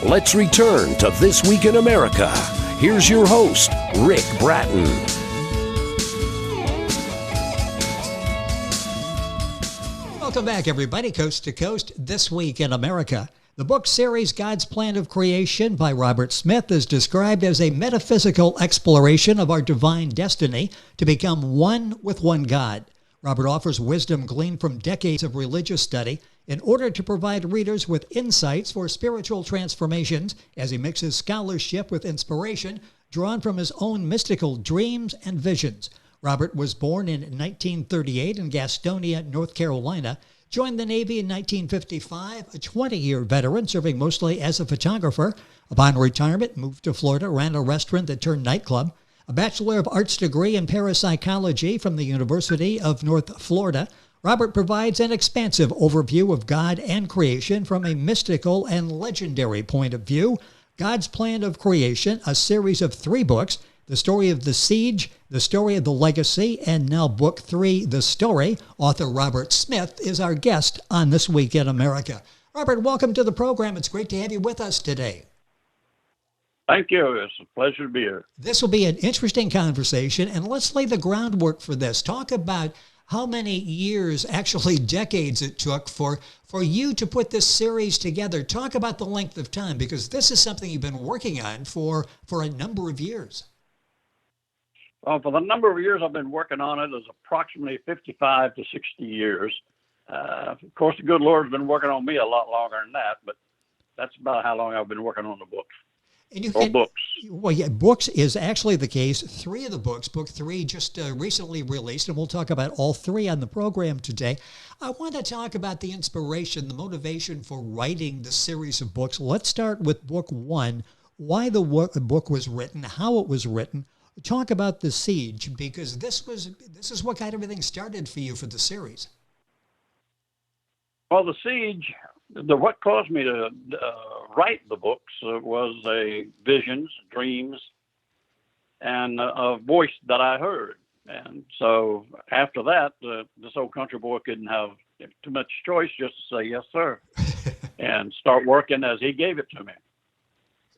Let's return to This Week in America. Here's your host, Rick Bratton. Welcome back, everybody, coast to coast, This Week in America. The book series God's Plan of Creation by Robert Smith is described as a metaphysical exploration of our divine destiny to become one with one God. Robert offers wisdom gleaned from decades of religious study in order to provide readers with insights for spiritual transformations as he mixes scholarship with inspiration drawn from his own mystical dreams and visions. Robert was born in 1938 in Gastonia, North Carolina, joined the Navy in 1955, a 20-year veteran serving mostly as a photographer. Upon retirement, moved to Florida, ran a restaurant that turned nightclub. A Bachelor of Arts degree in parapsychology from the University of North Florida, Robert provides an expansive overview of God and creation from a mystical and legendary point of view. God's Plan of Creation, a series of 3 books, The Story of the Siege, The Story of the Legacy, and now Book 3, The Story. Author Robert Smith is our guest on This Week in America. Robert, welcome to the program. It's great to have you with us today. Thank you. It's a pleasure to be here. This will be an interesting conversation, and let's lay the groundwork for this. Talk about how many years, actually decades, it took for you to put this series together. Talk about the length of time, because this is something you've been working on for a number of years. Well, for the number of years I've been working on it is approximately 55 to 60 years. Of course, the good Lord's been working on me a lot longer than that, but that's about how long I've been working on the book. Books. Well, yeah, books is actually the case. 3 of the books, Book 3 just recently released, and we'll talk about all 3 on the program today. I want to talk about the inspiration, the motivation for writing the series of books. Let's start with Book 1, why the book was written, how it was written. Talk about The Siege, because this is what got everything started for you for the series. Well, The Siege, what caused me to write the books was visions, dreams, and a voice that I heard. And so after that, this old country boy couldn't have too much choice just to say, yes, sir, and start working as he gave it to me.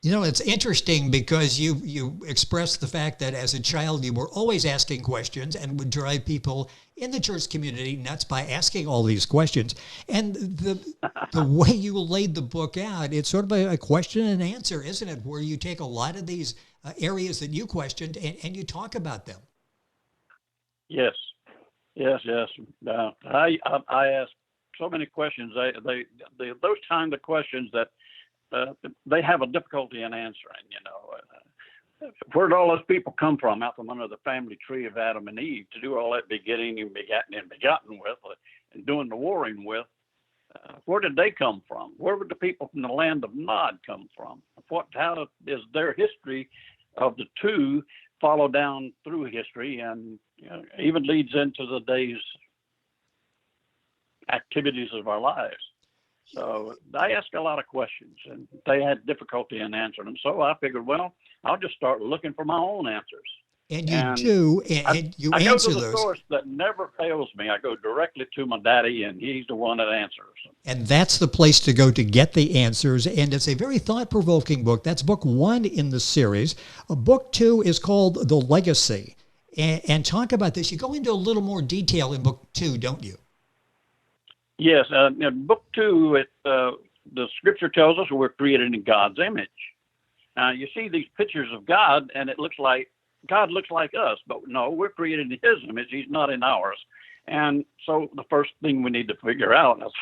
You know, it's interesting because you expressed the fact that as a child you were always asking questions and would drive people in the church community nuts by asking all these questions. And the way you laid the book out, it's sort of a question and answer, isn't it? Where you take a lot of these areas that you questioned and you talk about them. Yes. I ask so many questions. Those kind of questions that they have a difficulty in answering, where did all those people come from out from under the family tree of Adam and Eve to do all that begetting and begotten with and doing the warring with? Where did they come from? Where would the people from the land of Nod come from? How is their history of the two follow down through history and even leads into the day's activities of our lives? So I asked a lot of questions, and they had difficulty in answering them. So I figured, well, I'll just start looking for my own answers. And you do, and you answer those. I go to the source that never fails me. I go directly to my daddy, and he's the one that answers. And that's the place to go to get the answers. And it's a very thought-provoking book. That's Book 1 in the series. Book 2 is called The Legacy. And talk about this. You go into a little more detail in Book 2, don't you? Yes, in Book 2, the Scripture tells us we're created in God's image. Now, you see these pictures of God, and it looks like God looks like us, but no, we're created in His image. He's not in ours. And so the first thing we need to figure out is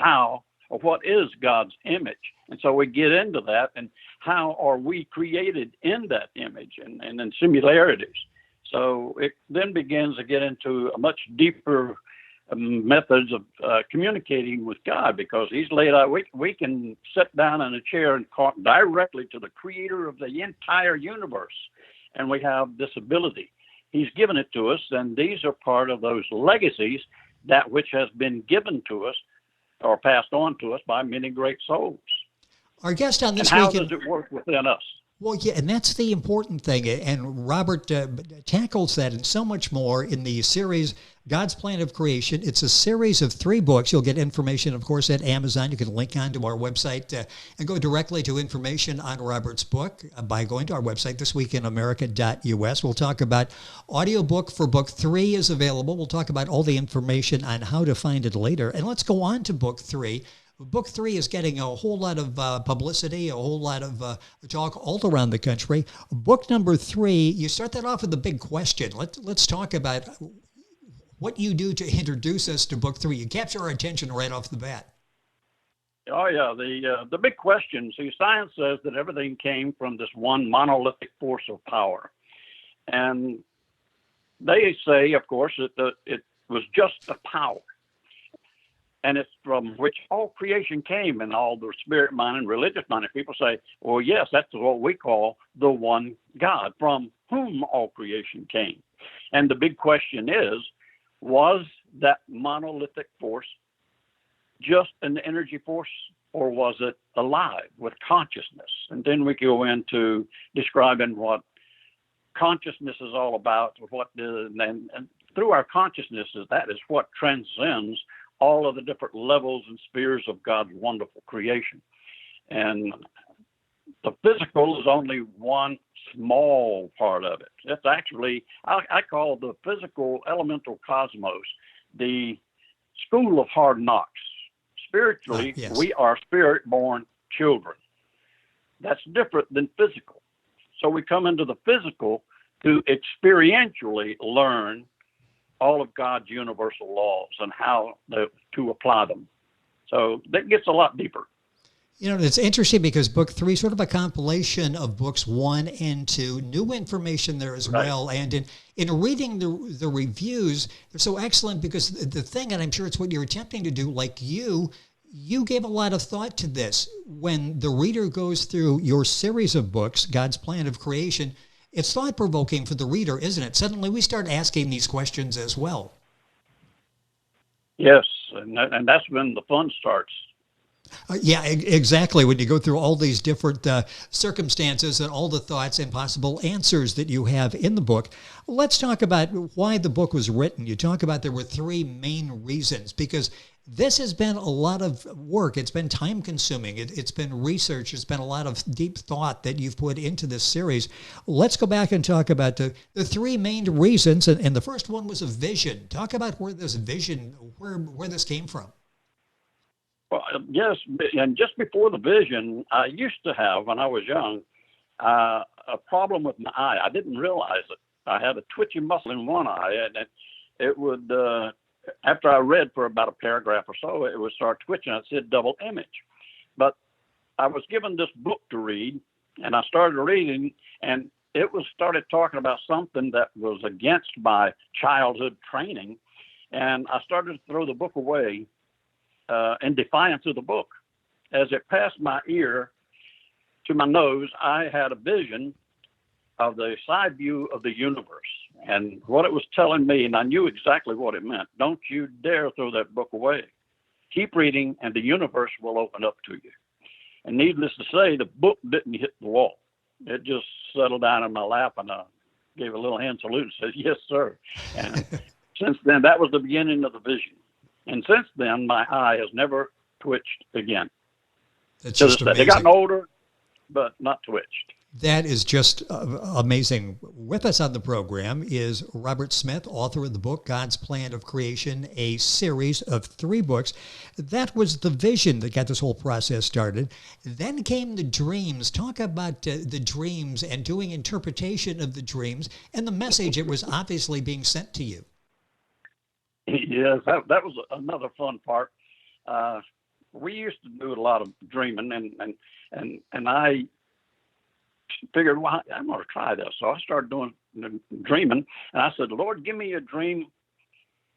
what is God's image? And so we get into that, and how are we created in that image and in similarities? So it then begins to get into a much deeper methods of communicating with God, because He's laid out, we can sit down in a chair and talk directly to the creator of the entire universe, and we have this ability. He's given it to us, and these are part of those legacies, that which has been given to us or passed on to us by many great souls. Our guest on this and how week, does it work within us? Well, yeah, and that's the important thing. And Robert tackles that and so much more in the series, God's Plan of Creation. It's a series of 3 books. You'll get information, of course, at Amazon. You can link on to our website and go directly to information on Robert's book by going to our website, thisweekinamerica.us. We'll talk about audiobook for book 3 is available. We'll talk about all the information on how to find it later. And let's go on to book 3. Book 3 is getting a whole lot of publicity, a whole lot of talk all around the country. Book number 3, you start that off with a big question. Let's talk about what you do to introduce us to book 3. You capture our attention right off the bat. Oh, yeah. The big question, see, science says that everything came from this one monolithic force of power. And they say, of course, that it was just a power. And it's from which all creation came, and all the spirit-minded, religious-minded people say, well, yes, that's what we call the one God, from whom all creation came. And the big question is, was that monolithic force just an energy force, or was it alive with consciousness? And then we go into describing what consciousness is all about, and through our consciousnesses, that is what transcends all of the different levels and spheres of God's wonderful creation. And the physical is only one small part of it. It's actually, I call the physical elemental cosmos the school of hard knocks. Spiritually, yes. We are spirit-born children. That's different than physical. So we come into the physical to experientially learn all of God's universal laws and how to apply them. So that gets a lot deeper. You know, it's interesting because book 3 is sort of a compilation of books 1 and 2, new information there as well. And in reading the reviews, they're so excellent because the thing, and I'm sure it's what you're attempting to do, like you gave a lot of thought to this. When the reader goes through your series of books, God's Plan of Creation, it's thought-provoking for the reader, isn't it? Suddenly we start asking these questions as well. Yes, and that's when the fun starts. Yeah, exactly. When you go through all these different circumstances and all the thoughts and possible answers that you have in the book, let's talk about why the book was written. You talk about there were 3 main reasons, because this has been a lot of work. It's been time consuming. It's been research. It's been a lot of deep thought that you've put into this series. Let's go back and talk about the 3 main reasons. And the first one was a vision. Talk about where this vision, where this came from. Well, yes, and just before the vision, I used to have, when I was young, a problem with my eye. I didn't realize it. I had a twitchy muscle in one eye, and it would, after I read for about a paragraph or so, it would start twitching. It said double image. But I was given this book to read, and I started reading, and it started talking about something that was against my childhood training, and I started to throw the book away in defiance of the book. As it passed my ear to my nose, I had a vision of the side view of the universe and what it was telling me, and I knew exactly what it meant. Don't you dare throw that book away. Keep reading, and the universe will open up to you. And needless to say, the book didn't hit the wall. It just settled down in my lap, and I gave a little hand salute and said, yes, sir. And since then, that was the beginning of the vision. And since then, my eye has never twitched again. That's just amazing. They've gotten older, but not twitched. That is just amazing. With us on the program is Robert Smith, author of the book, God's Plan of Creation, a series of 3 books. That was the vision that got this whole process started. Then came the dreams. Talk about the dreams and doing interpretation of the dreams and the message that was obviously being sent to you. Yes, that was another fun part. We used to do a lot of dreaming, and I figured, well, I'm going to try this. So I started doing dreaming, and I said, Lord, give me a dream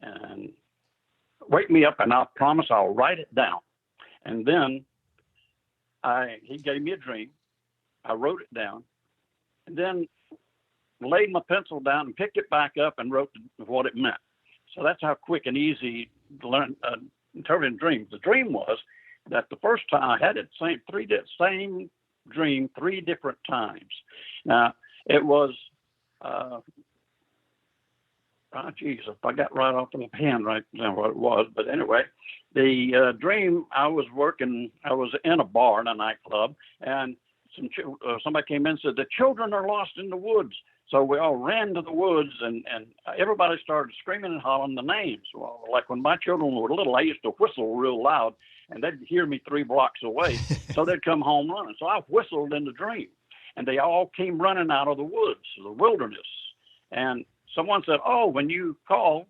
and wake me up, and I promise I'll write it down. And then he gave me a dream. I wrote it down, and then laid my pencil down and picked it back up and wrote what it meant. So that's how quick and easy to learn interpreting dreams. The dream was that the first time I had it, same dream 3 different times. Now, it was, if I got right off the hand right now what it was. But anyway, the dream, I was in a bar in a nightclub, and somebody came in and said, the children are lost in the woods. So we all ran to the woods, and everybody started screaming and hollering the names. Well, like when my children were little, I used to whistle real loud, and they'd hear me 3 blocks away. So they'd come home running. So I whistled in the dream, and they all came running out of the woods, the wilderness. And someone said, oh, when you call,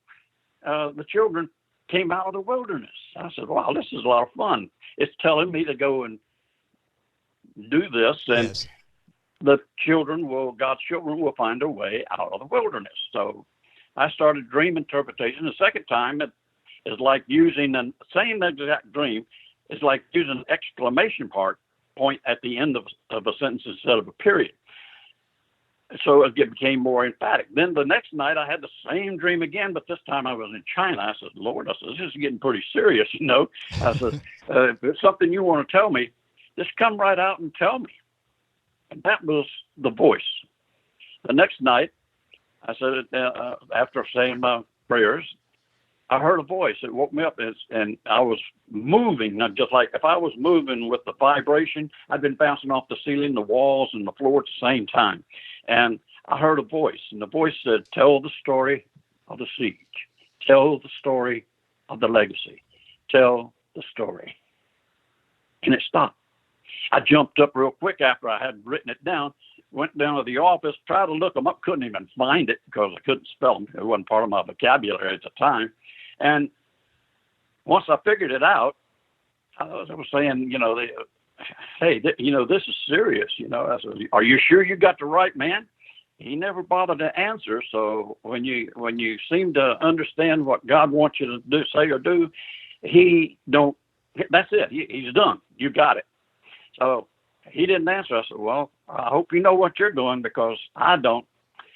the children came out of the wilderness. I said, wow, this is a lot of fun. It's telling me to go and do this, and Yes. God's children will find a way out of the wilderness. So I started dream interpretation. The second time, it is like using the same exact dream. It's like using an exclamation point at the end of a sentence instead of a period. So it became more emphatic. Then the next night I had the same dream again, but this time I was in China. I said, Lord, this is getting pretty serious, I said, if it's something you want to tell me, just come right out and tell me. And that was the voice. The next night, I said, after saying my prayers, I heard a voice. It woke me up, and I was moving, not just like if I was moving with the vibration, I'd been bouncing off the ceiling, the walls, and the floor at the same time. And I heard a voice, and the voice said, tell the story of the siege. Tell the story of the legacy. Tell the story. And it stopped. I jumped up real quick after I had written it down, went down to the office, tried to look them up, couldn't even find it because I couldn't spell them. It wasn't part of my vocabulary at the time. And once I figured it out, I was saying, hey, this is serious. I said, are you sure you got the right man? He never bothered to answer. So when you seem to understand what God wants you to do, say or do, that's it. He's done. You got it. So he didn't answer. I said, well, I hope you know what you're doing because I don't.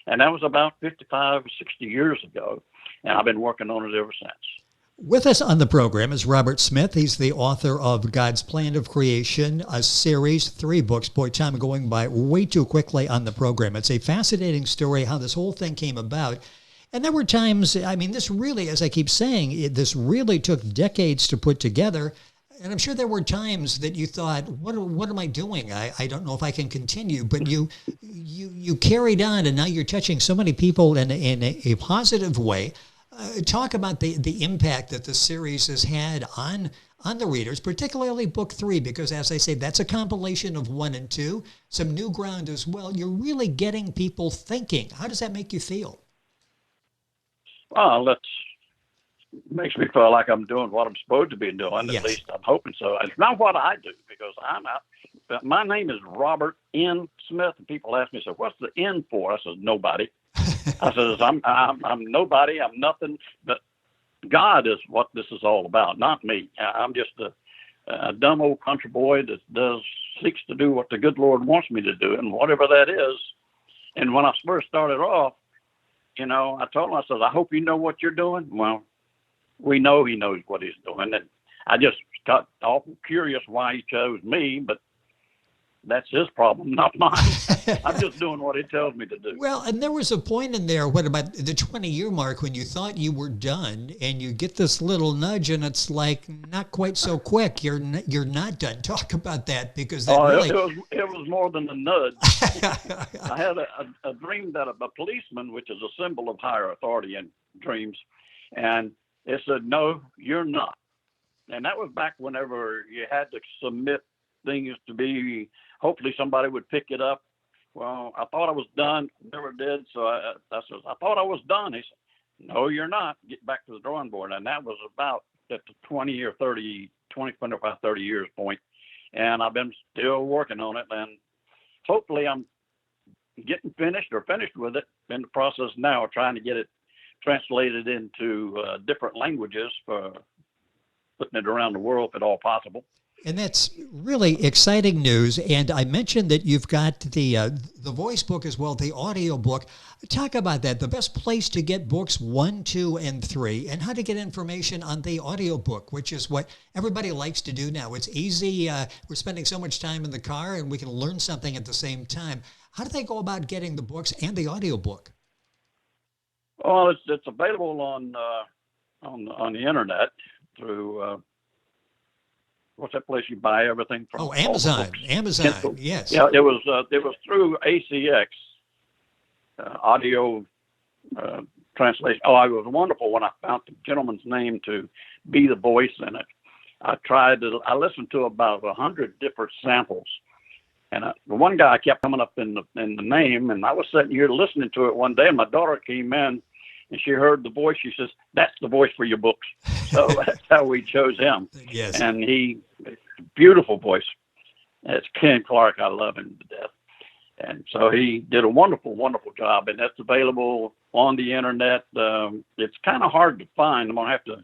And that was about 55, 60 years ago. And I've been working on it ever since. With us on the program is Robert Smith. He's the author of God's Plan of Creation, a series, 3 books. Boy, time going by way too quickly on the program. It's a fascinating story how this whole thing came about. And there were times, this really, as I keep saying, this really took decades to put together. And I'm sure there were times that you thought, what am I doing? I don't know if I can continue. But you carried on, and now you're touching so many people in a positive way. Talk about the impact that the series has had on the readers, particularly book 3, because as I say, that's a compilation of 1 and 2, some new ground as well. You're really getting people thinking. How does that make you feel? Well, makes me feel like I'm doing what I'm supposed to be doing. Yes. At least I'm hoping so. It's not what I do because my name is Robert N. Smith, and people ask me, so what's the N for? I said, nobody. I said, I'm nobody. I'm nothing. But God is what this is all about, not me. I'm just a dumb old country boy that seeks to do what the good Lord wants me to do, and whatever that is. And when I first started off, I told him, I said, I hope you know what you're doing. Well, we know he knows what he's doing. And I just got awful curious why he chose me, but that's his problem, not mine. I'm just doing what he tells me to do. Well, and there was a point in there, what about the 20-year mark, when you thought you were done, and you get this little nudge, and it's like, not quite so quick. You're not done. Talk about that, because that really... It was more than a nudge. I had a dream that a policeman, which is a symbol of higher authority in dreams, and it said, no, you're not. And that was back whenever you had to submit things to be, hopefully somebody would pick it up. Well, I thought I was done, never did. So I said, I thought I was done. He said, no, you're not. Get back to the drawing board. And that was about at the 25, 30 years point. And I've been still working on it. And hopefully I'm getting finished with it, in the process now of trying to get it translated into different languages for putting it around the world if at all possible. And that's really exciting news. And I mentioned that you've got the voice book as well, the audio book. Talk about that, the best place to get books 1, 2, and 3, and how to get information on the audio book, which is what everybody likes to do now. It's easy. We're spending so much time in the car, and we can learn something at the same time. How do they go about getting the books and the audio book? Well, it's available on the internet through what's that place you buy everything from? Oh, Amazon. Amazon, yes. Yeah, it was through ACX, audio translation. Oh, it was wonderful when I found the gentleman's name to be the voice in it. I listened to about 100 different samples, and the one guy kept coming up in the name, and I was sitting here listening to it one day, and my daughter came in, and she heard the voice. She says, "That's the voice for your books." So that's how we chose him. Yes. And beautiful voice. It's Ken Clark. I love him to death. And so he did a wonderful, wonderful job. And that's available on the internet. It's kind of hard to find. I'm going to have to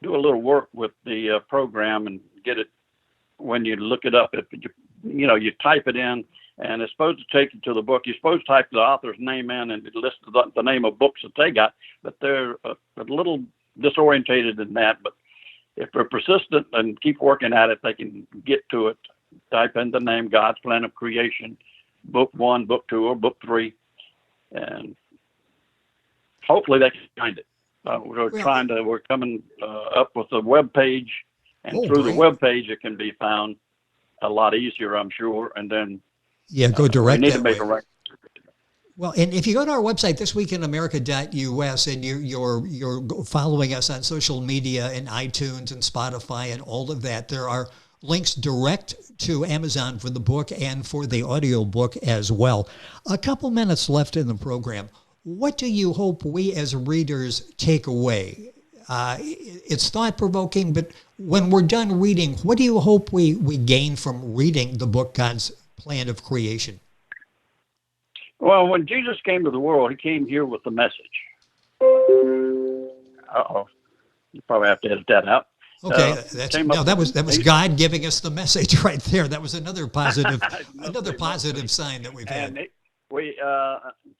do a little work with the program and get it when you look it up. If you type it in, and it's supposed to take you to the book. You're supposed to type the author's name in, and it lists the name of books that they got, but they're a little disorientated in that. But if they're persistent and keep working at it, they can get to it. Type in the name, God's Plan of Creation, book 1, book 2, or book 3, and hopefully they can find it. We're coming up with a web page, and through the web page it can be found a lot easier, I'm sure. And then go direct. We need to make a record. Well, and if you go to our website, thisweekinamerica.us, and you're following us on social media and iTunes and Spotify and all of that, there are links direct to Amazon for the book and for the audio book as well. A couple minutes left in the program. What do you hope we as readers take away? It's thought-provoking, but when we're done reading, what do you hope we gain from reading the book, God's Plan of Creation? Well, when Jesus came to the world, he came here with a message. Uh-oh. You probably have to edit that out. Okay, that was God giving us the message right there. That was another positive sign that we've had.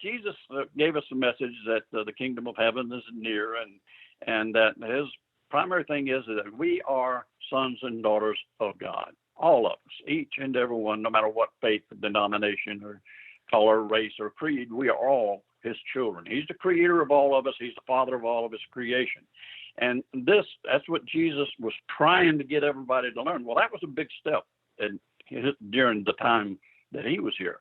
Jesus gave us a message that the kingdom of heaven is near, and that his primary thing is that we are sons and daughters of God. All of us, each and every one, no matter what faith, denomination, or color, race, or creed, we are all his children. He's the creator of all of us. He's the father of all of his creation. And that's what Jesus was trying to get everybody to learn. Well, that was a big step during the time that he was here.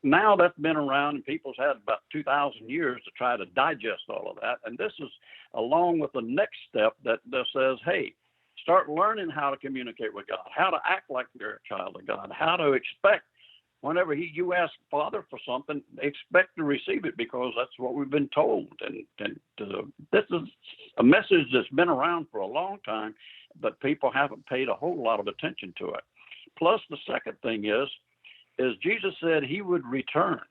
Now that's been around, and people's had about 2,000 years to try to digest all of that. And this is along with the next step that says, hey, start learning how to communicate with God, how to act like you're a child of God, how to expect whenever you ask Father for something, expect to receive it, because that's what we've been told. And this is a message that's been around for a long time, but people haven't paid a whole lot of attention to it. Plus, the second thing is Jesus said he would return.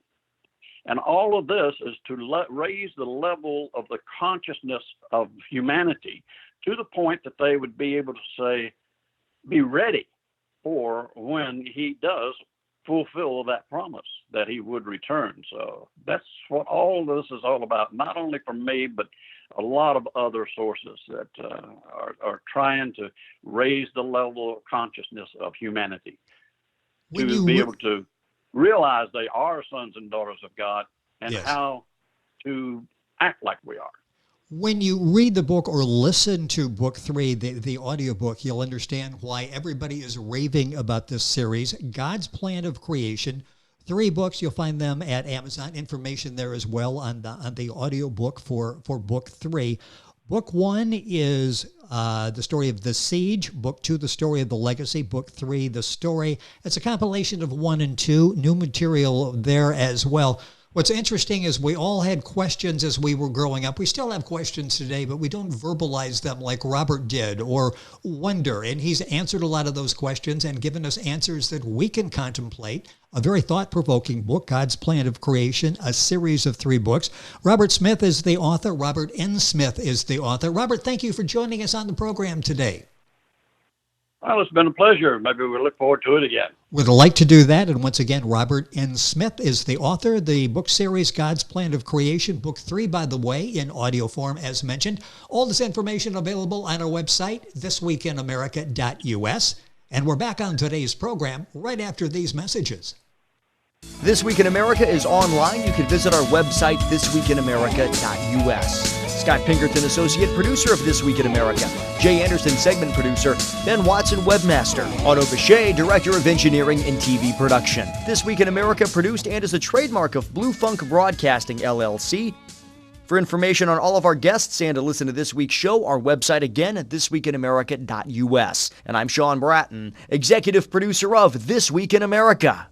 And all of this is to raise the level of the consciousness of humanity to the point that they would be able to say, be ready for when he does fulfill that promise that he would return. So that's what all this is all about, not only from me, but a lot of other sources that are trying to raise the level of consciousness of humanity to be able to realize they are sons and daughters of God, and how to act like we are. When you read the book or listen to book 3, the audiobook, you'll understand why everybody is raving about this series, God's Plan of Creation. 3 books, you'll find them at Amazon. Information there as well on the audiobook for book 3. Book 1 is the story of the siege. Book 2, the story of the legacy. Book 3, the story. It's a compilation of 1 and 2. New material there as well. What's interesting is we all had questions as we were growing up. We still have questions today, but we don't verbalize them like Robert did, or wonder. And he's answered a lot of those questions and given us answers that we can contemplate. A very thought-provoking book, God's Plan of Creation, a series of 3 books. Robert Smith is the author. Robert N. Smith is the author. Robert, thank you for joining us on the program today. Well, it's been a pleasure. Maybe we'll look forward to it again. Would like to do that. And once again, Robert N. Smith is the author. The book series, God's Plan of Creation, book 3, by the way, in audio form, as mentioned. All this information available on our website, thisweekinamerica.us. And we're back on today's program right after these messages. This Week in America is online. You can visit our website, thisweekinamerica.us. Scott Pinkerton, associate producer of This Week in America. Jay Anderson, segment producer. Ben Watson, webmaster. Otto Bechet, director of engineering and TV production. This Week in America produced and is a trademark of Blue Funk Broadcasting, LLC. For information on all of our guests and to listen to this week's show, our website again at thisweekinamerica.us. And I'm Sean Bratton, executive producer of This Week in America.